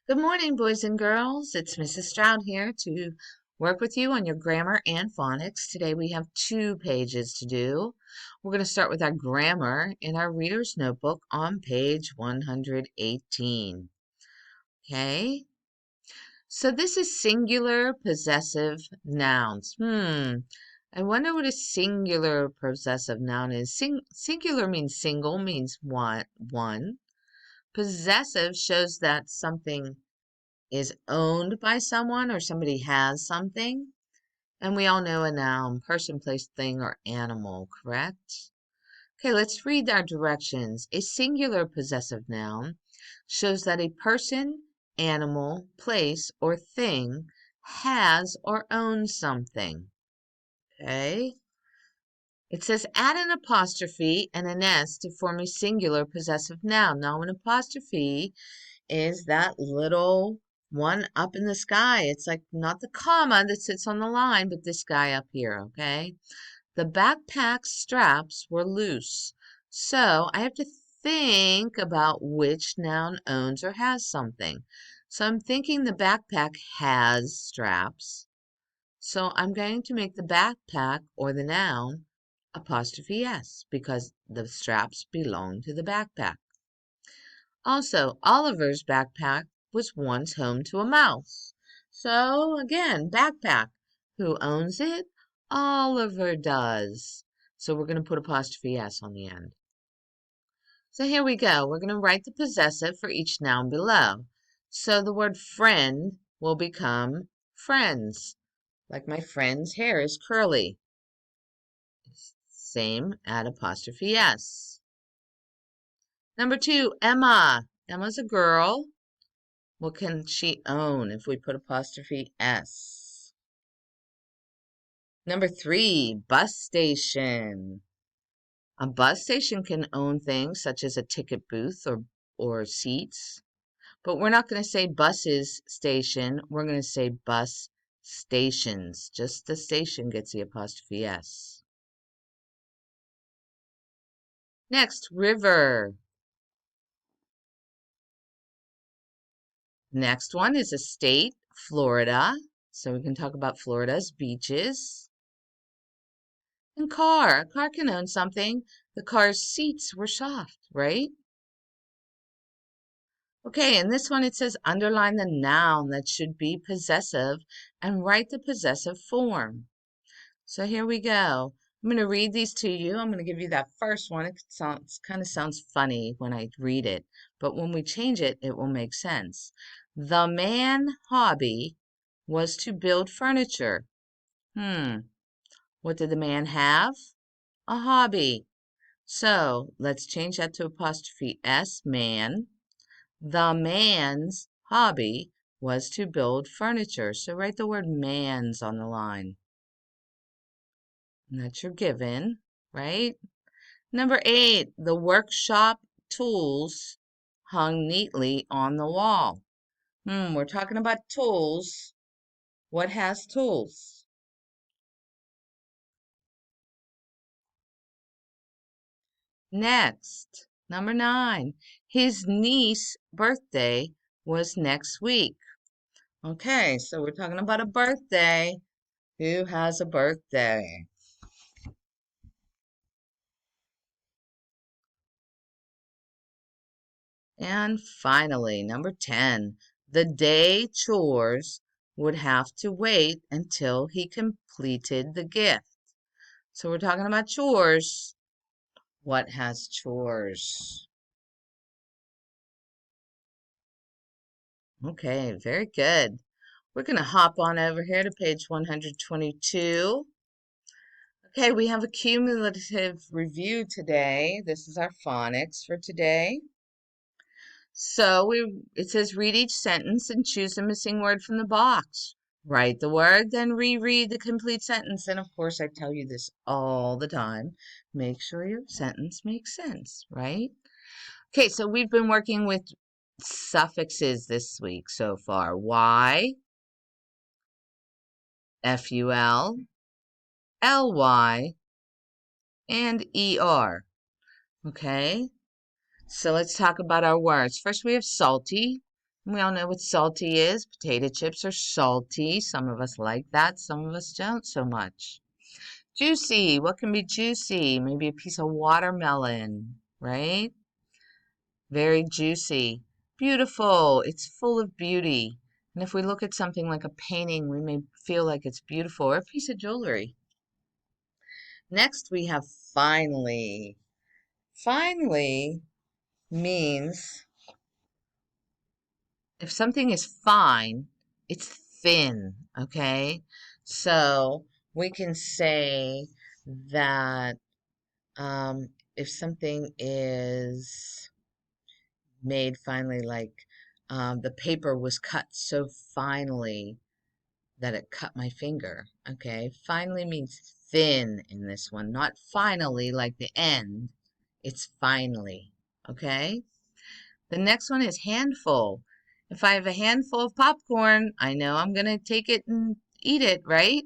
Good morning, boys and girls. It's Mrs. Stroud here to work with you on your grammar and phonics. Today we have 2 pages to do. We're going to start with our grammar in our reader's notebook on page 118. Okay? So this is singular possessive nouns. I wonder what a singular possessive noun is. Singular means single, means one. Possessive shows that something is owned by someone or somebody has something. And we all know a noun, person, place, thing, or animal, correct? Okay, let's read our directions. A singular possessive noun shows that a person, animal, place, or thing has or owns something. Okay? It says add an apostrophe and an S to form a singular possessive noun. Now, an apostrophe is that little one up in the sky. It's like not the comma that sits on the line, but this guy up here, okay? The backpack straps were loose. So I have to think about which noun owns or has something. So I'm thinking the backpack has straps. So I'm going to make the backpack or the noun apostrophe S because the straps belong to the backpack. Also, Oliver's backpack was once home to a mouse. So again, backpack. Who owns it? Oliver does. So we're going to put apostrophe S on the end. So here we go. We're going to write the possessive for each noun below. So the word friend will become friends. Like my friend's hair is curly. Same, add apostrophe S. Number 2, Emma. Emma's a girl. What can she own if we put apostrophe S? Number 3, bus station. A bus station can own things such as a ticket booth or seats. But we're not going to say buses station. We're going to say bus stations. Just the station gets the apostrophe S. Next, river. Next one is a state, Florida. So we can talk about Florida's beaches. And car. A car can own something. The car's seats were soft, right? Okay, and this one it says underline the noun that should be possessive and write the possessive form. So here we go. I'm going to read these to you. I'm going to give you that first one. It kind of sounds funny when I read it, but when we change it, it will make sense. The man hobby was to build furniture. What did the man have? A hobby. So let's change that to apostrophe S, man. The man's hobby was to build furniture. So write the word man's on the line. And that's your given, right? Number 8, the workshop tools hung neatly on the wall. We're talking about tools. What has tools? Next, number 9, his niece's birthday was next week. Okay, so we're talking about a birthday. Who has a birthday? And finally, number 10, the day chores would have to wait until he completed the gift. So we're talking about chores. What has chores? Okay, very good. We're going to hop on over here to page 122. Okay, we have a cumulative review today. This is our phonics for today. So it says read each sentence and choose the missing word from the box. Write the word, then reread the complete sentence. And of course, I tell you this all the time. Make sure your sentence makes sense, right? Okay, so we've been working with suffixes this week so far. Y, FUL, LY, and ER. Okay, so let's talk about our words. First, we have salty. We all know what salty is. Potato chips are salty. Some of us like that, some of us don't so much. Juicy. What can be juicy? Maybe a piece of watermelon, right? Very juicy. Beautiful. It's full of beauty. And if we look at something like a painting, we may feel like it's beautiful, or a piece of jewelry. Next, we have finely. Finely means if something is fine, it's thin, okay? So we can say that if something is made finely, like the paper was cut so finely that it cut my finger, okay? Finely means thin in this one, not finally like the end. It's finely, okay? The next one is handful. If I have a handful of popcorn, I know I'm going to take it and eat it, right?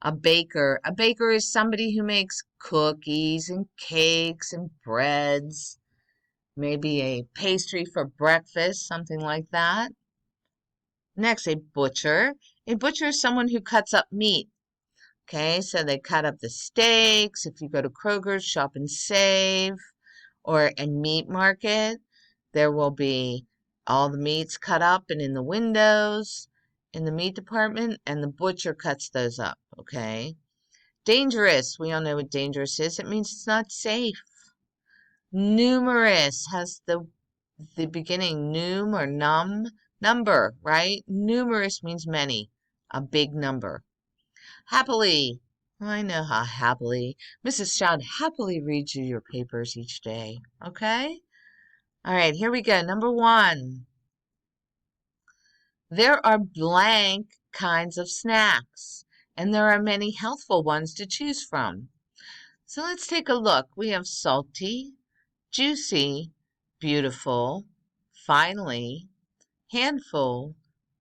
A baker. A baker is somebody who makes cookies and cakes and breads. Maybe a pastry for breakfast, something like that. Next, a butcher. A butcher is someone who cuts up meat. Okay, so they cut up the steaks. If you go to Kroger's, Shop and Save, or a meat market, there will be all the meats cut up and in the windows in the meat department, and the butcher cuts those up, okay? Dangerous, we all know what dangerous is. It means it's not safe. Numerous has the beginning num or number, right? Numerous means many, a big number. Happily, I know how happily. Mrs. Stroud happily reads you your papers each day, okay? All right, here we go. Number 1. There are blank kinds of snacks, and there are many healthful ones to choose from. So let's take a look. We have salty, juicy, beautiful, finely, handful,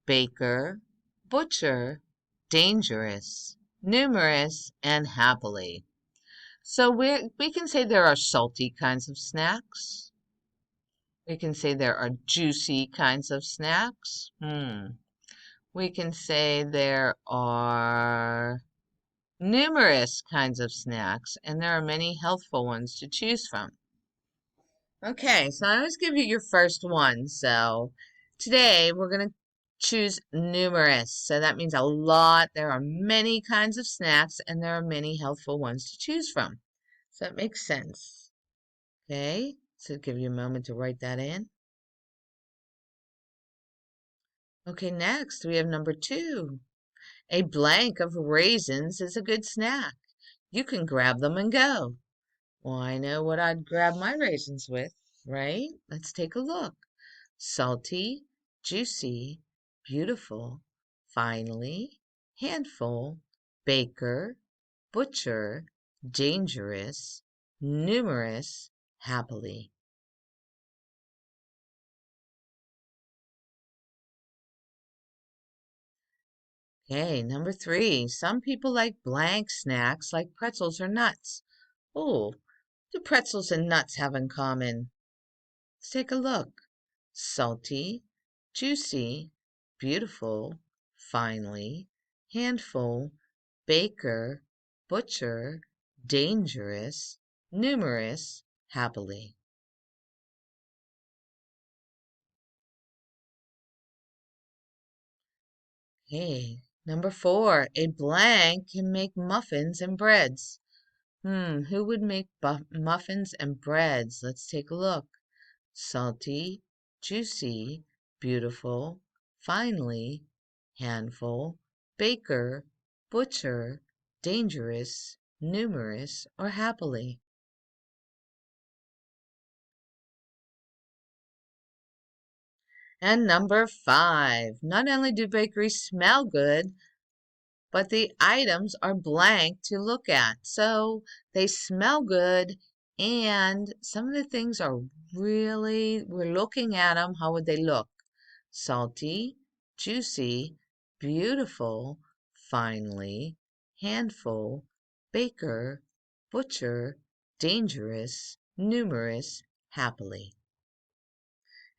baker, butcher, dangerous, numerous, and happily. So we can say there are salty kinds of snacks. We can say there are juicy kinds of snacks. We can say there are numerous kinds of snacks, and there are many healthful ones to choose from. Okay, so I always give you your first one. So today we're going to choose numerous. So that means a lot. There are many kinds of snacks, and there are many healthful ones to choose from. So that makes sense. Okay, so give you a moment to write that in. Okay, next we have number 2. A blank of raisins is a good snack. You can grab them and go. Well, I know what I'd grab my raisins with, right? Let's take a look. Salty, juicy, beautiful, finely, handful, baker, butcher, dangerous, numerous, happily. Okay, number 3. Some people like blank snacks like pretzels or nuts. Oh, what do pretzels and nuts have in common? Let's take a look. Salty, juicy, beautiful, finely, handful, baker, butcher, dangerous, numerous, happily. Okay, number 4. A blank can make muffins and breads. Who would make muffins and breads? Let's take a look. Salty, juicy, beautiful, finely, handful, baker, butcher, dangerous, numerous, or happily. And number 5. Not only do bakeries smell good, but the items are blank to look at. So they smell good, and some of the things are really, we're looking at them. How would they look? Salty, juicy, beautiful, finely, handful, baker, butcher, dangerous, numerous, happily.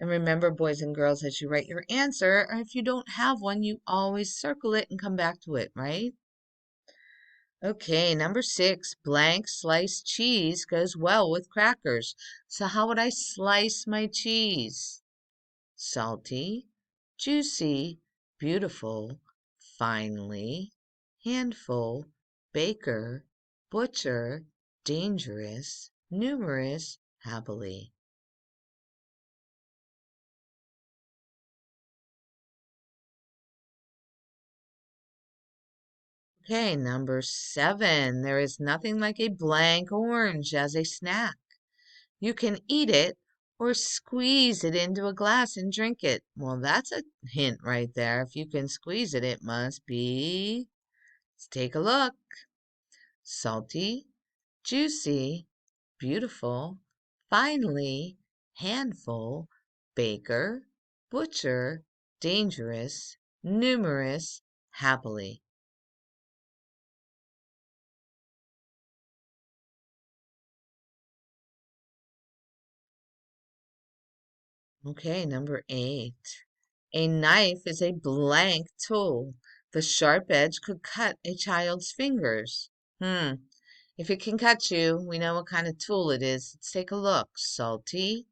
And remember, boys and girls, as you write your answer, or if you don't have one, you always circle it and come back to it, right? Okay, number 6, blank sliced cheese goes well with crackers. So how would I slice my cheese? Salty, juicy, beautiful, finely, handful, baker, butcher, dangerous, numerous, happily. Okay, number 7. There is nothing like a blank orange as a snack. You can eat it or squeeze it into a glass and drink it. Well, that's a hint right there. If you can squeeze it, it must be. Let's take a look. Salty, juicy, beautiful, finely, handful, baker, butcher, dangerous, numerous, happily. Okay, number 8. A knife is a blank tool. The sharp edge could cut a child's fingers. If it can cut you, we know what kind of tool it is. Let's take a look. Salty,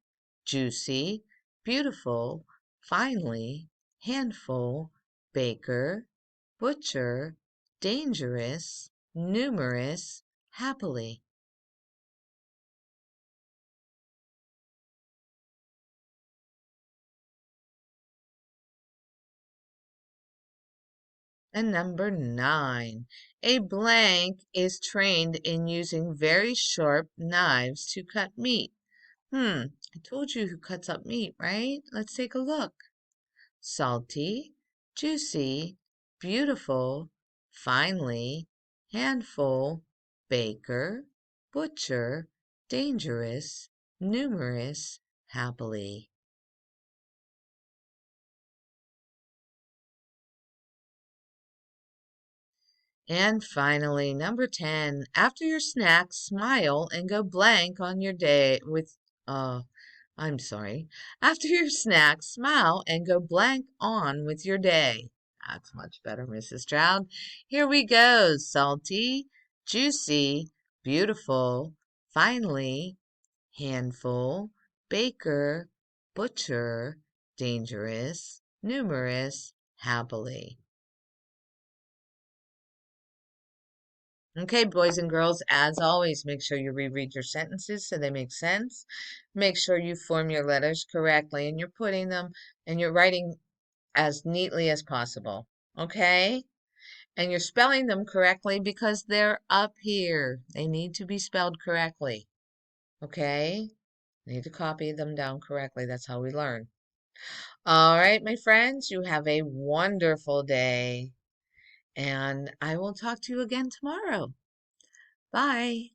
juicy, beautiful, finely, handful, baker, butcher, dangerous, numerous, happily. And number 9, a blank is trained in using very sharp knives to cut meat. I told you who cuts up meat, right? Let's take a look. Salty, juicy, beautiful, finely, handful, baker, butcher, dangerous, numerous, happily. And finally, number 10, after your snack, smile and go blank on your day with, I'm sorry. After your snack, smile and go blank on with your day. That's much better, Mrs. Stroud. Here we go. Salty, juicy, beautiful, finely, handful, baker, butcher, dangerous, numerous, happily. Okay, boys and girls, as always, make sure you reread your sentences so they make sense. Make sure you form your letters correctly and you're putting them and you're writing as neatly as possible. Okay? And you're spelling them correctly because they're up here. They need to be spelled correctly. Okay? Need to copy them down correctly. That's how we learn. All right, my friends, you have a wonderful day. And I will talk to you again tomorrow. Bye.